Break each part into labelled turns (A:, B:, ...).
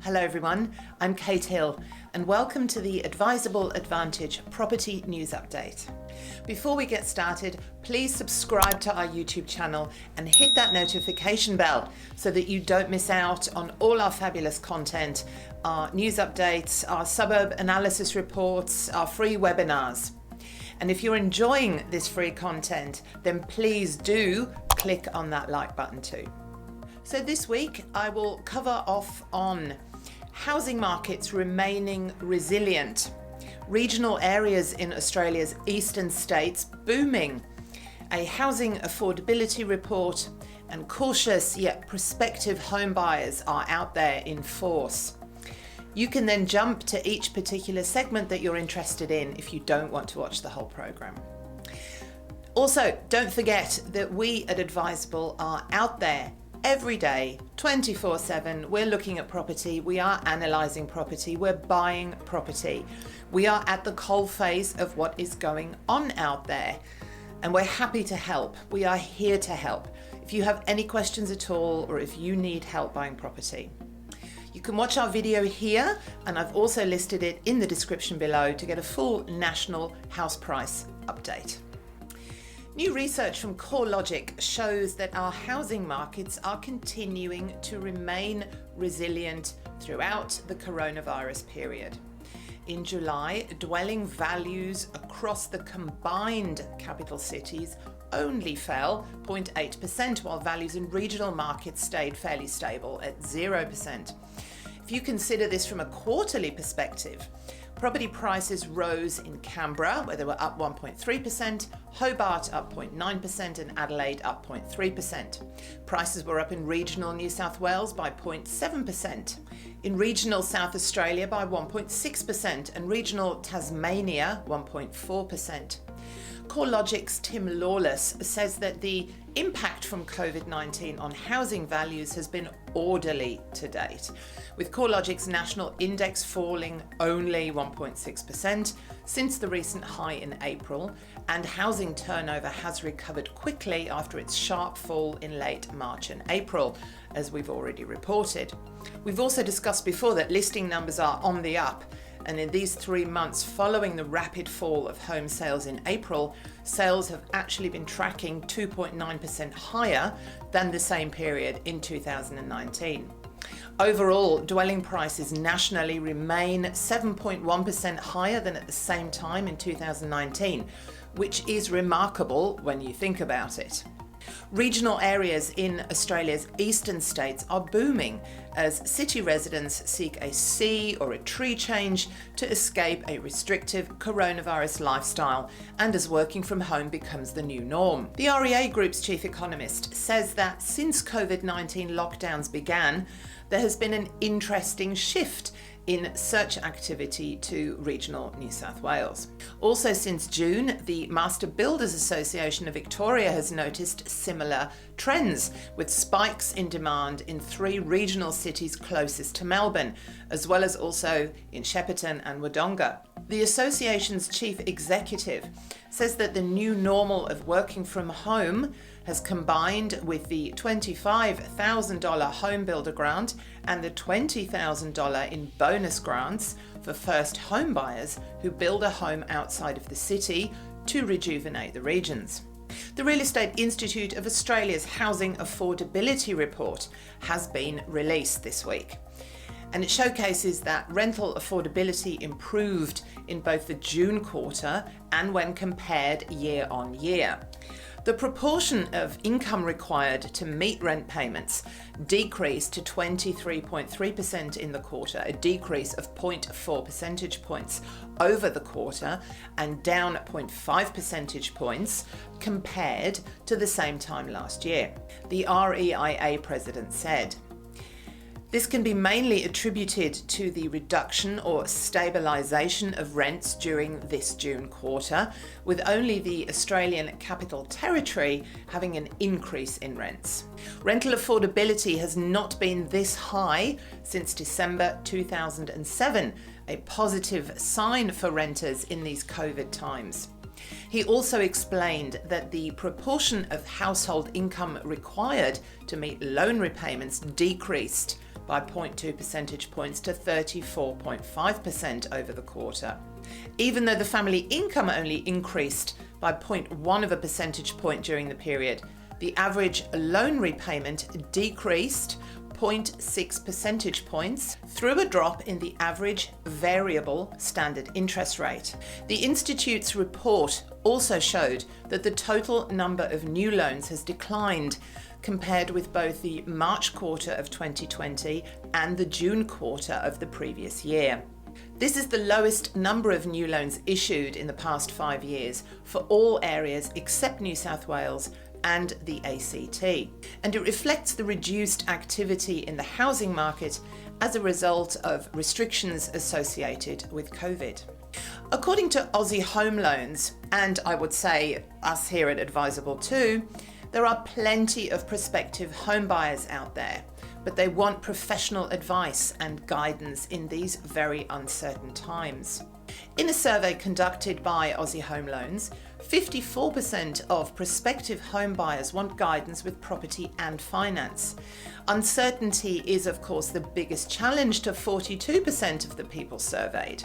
A: Hello everyone, I'm Kate Hill and welcome to the Adviseable Advantage Property News Update. Before we get started, please subscribe to our YouTube channel and hit that notification bell so that you don't miss out on all our fabulous content, our news updates, our suburb analysis reports, our free webinars. And if you're enjoying this free content, then please do click on that like button too. So this week I will cover off on housing markets remaining resilient, regional areas in Australia's eastern states booming, a housing affordability report, and cautious yet prospective home buyers are out there in force. You can then jump to each particular segment that you're interested in if you don't want to watch the whole program. Also, don't forget that we at Adviseable are out there every day, 24/7, we're looking at property, we are analysing property, we're buying property. We are at the coalface of what is going on out there and we're happy to help. We are here to help. If you have any questions at all or if you need help buying property. You can watch our video here and I've also listed it in the description below to get a full national house price update. New research from CoreLogic shows that our housing markets are continuing to remain resilient throughout the coronavirus period. In July, dwelling values across the combined capital cities only fell 0.8%, while values in regional markets stayed fairly stable at 0%. If you consider this from a quarterly perspective, property prices rose in Canberra, where they were up 1.3%, Hobart up 0.9%, and Adelaide up 0.3%. Prices were up in regional New South Wales by 0.7%, in regional South Australia by 1.6%, and regional Tasmania 1.4%. CoreLogic's Tim Lawless says that the impact from COVID-19 on housing values has been orderly to date, with CoreLogic's national index falling only 1.6% since the recent high in April, and housing turnover has recovered quickly after its sharp fall in late March and April, as we've already reported. We've also discussed before that listing numbers are on the up, and in these 3 months following the rapid fall of home sales in April, sales have actually been tracking 2.9% higher than the same period in 2019. Overall, dwelling prices nationally remain 7.1% higher than at the same time in 2019, which is remarkable when you think about it. Regional areas in Australia's eastern states are booming as city residents seek a sea or a tree change to escape a restrictive coronavirus lifestyle and as working from home becomes the new norm. The REA Group's chief economist says that since COVID-19 lockdowns began, there has been an interesting shift in search activity to regional New South Wales. Also since June, the Master Builders Association of Victoria has noticed similar trends, with spikes in demand in 3 regional cities closest to Melbourne, as well as also in Shepparton and Wodonga. The association's chief executive says that the new normal of working from home has combined with the $25,000 home builder grant and the $20,000 in bonus grants for first home buyers who build a home outside of the city to rejuvenate the regions. The Real Estate Institute of Australia's Housing Affordability Report has been released this week, and it showcases that rental affordability improved in both the June quarter and when compared year on year. The proportion of income required to meet rent payments decreased to 23.3% in the quarter, a decrease of 0.4 percentage points over the quarter and down 0.5 percentage points compared to the same time last year, the REIA president said. This can be mainly attributed to the reduction or stabilisation of rents during this June quarter, with only the Australian Capital Territory having an increase in rents. Rental affordability has not been this high since December 2007, a positive sign for renters in these COVID times. He also explained that the proportion of household income required to meet loan repayments decreased by 0.2 percentage points to 34.5% over the quarter. Even though the family income only increased by 0.1 of a percentage point during the period, the average loan repayment decreased 0.6 percentage points through a drop in the average variable standard interest rate. The Institute's report also showed that the total number of new loans has declined compared with both the March quarter of 2020 and the June quarter of the previous year. This is the lowest number of new loans issued in the past 5 years for all areas except New South Wales and the ACT, and it reflects the reduced activity in the housing market as a result of restrictions associated with COVID. According to Aussie Home Loans, and I would say us here at Adviseable too, there are plenty of prospective home buyers out there, but they want professional advice and guidance in these very uncertain times. In a survey conducted by Aussie Home Loans, 54% of prospective home buyers want guidance with property and finance. Uncertainty is, of course, the biggest challenge to 42% of the people surveyed.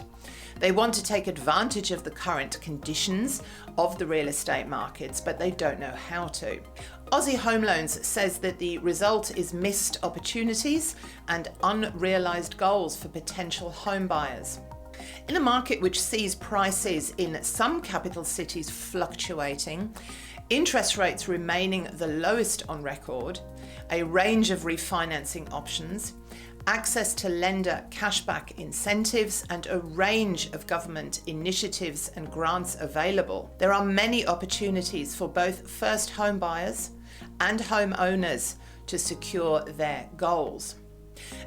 A: They want to take advantage of the current conditions of the real estate markets, but they don't know how to. Aussie Home Loans says that the result is missed opportunities and unrealised goals for potential home buyers. In a market which sees prices in some capital cities fluctuating, interest rates remaining the lowest on record, a range of refinancing options, access to lender cashback incentives, and a range of government initiatives and grants available, there are many opportunities for both first home buyers and homeowners to secure their goals.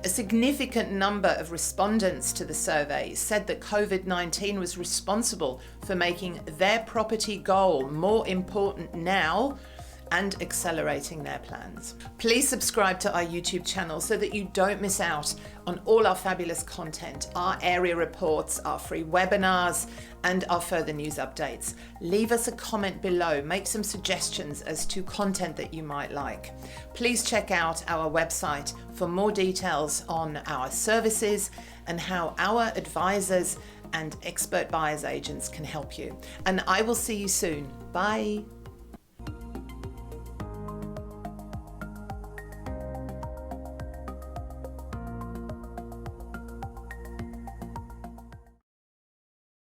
A: A significant number of respondents to the survey said that COVID-19 was responsible for making their property goal more important now and accelerating their plans. Please subscribe to our YouTube channel so that you don't miss out on all our fabulous content, our area reports, our free webinars, and our further news updates. Leave us a comment below, make some suggestions as to content that you might like. Please check out our website for more details on our services and how our advisors and expert buyers agents can help you. And I will see you soon. Bye.